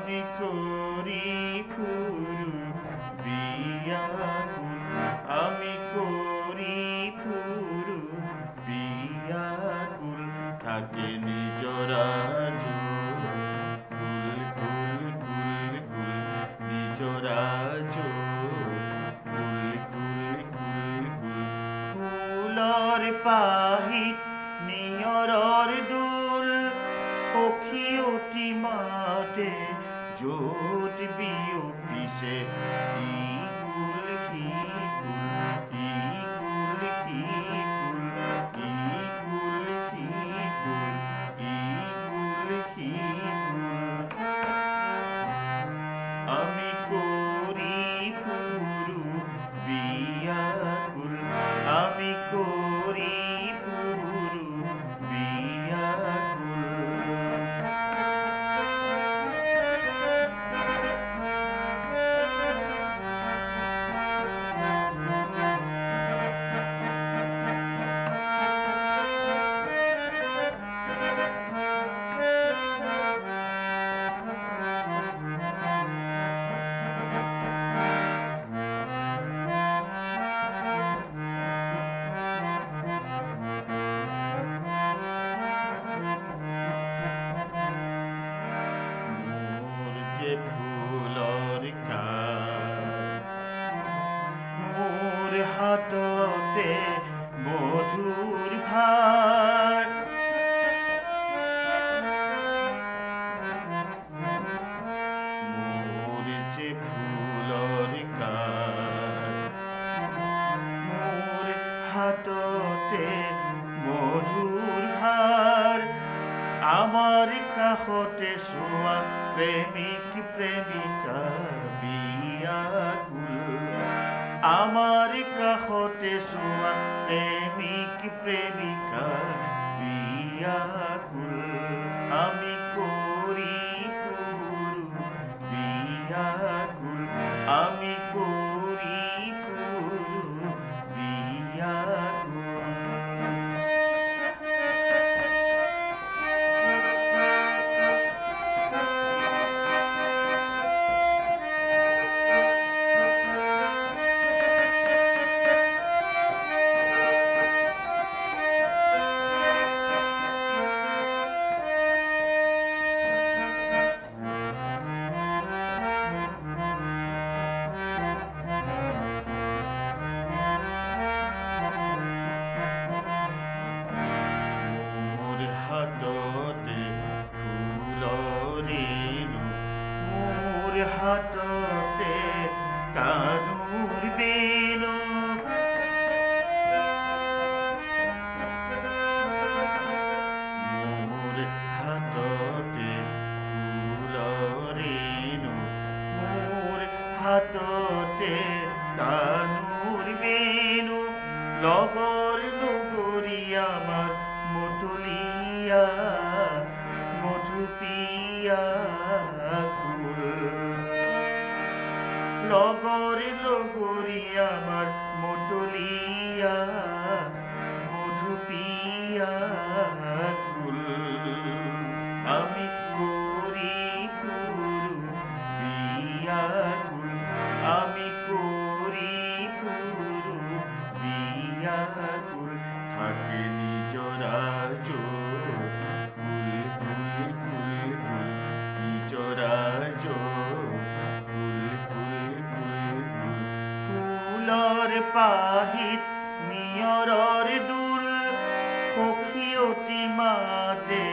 আমি করি ফুরু বিয়াকুল আমি করি ফুরু বিয়াকুল থাকে নিজরা কুল কুল কুল কুল নিজরা কুল কুল কুল কুল ফুলর পাহিত নিয়ৰৰ দুল সখী অতি মাতে য'ত বিয়পিছে ইকুল সিকুল ইকুল সিকুল ইকুল সিকুল ইকুল সিকুল আমি করি ফুরু বিয়াকুল আমি করি ফুরু বিয়াকুল ফুলৰ মোৰ হাততে মধুৰ ভাৰ মোৰ যে ফুলৰ মোৰ হাততে মধুৰ ভাৰ আমার কাষতে চোৱা প্রেমিক প্রেমিকা বিয়াকুল আমার কাষতে চোৱা প্রেমিক প্রেমিকা বিয়াকুল আমি করি ফুরু বিয়াকুল আমি করি ফুরু বিয়াকুল হাততে কানুর বেনু মোর হাততে ফুলরেনু মোর হাততে কানুর বেনু লগর লগরি আমার মতলিয়া মধুপিয়া লগরে লগরি আমার মতলিয়া মধুপিয়া কুল আমি করি ফুরু বিয়াকুল আমি করি ফুরু বিয়াকুল থাকে নিজরা কুল কুল কুল কুল নিজরা ফুলৰ পাহিত নিয়ৰৰ দুল সখী অতি মাতে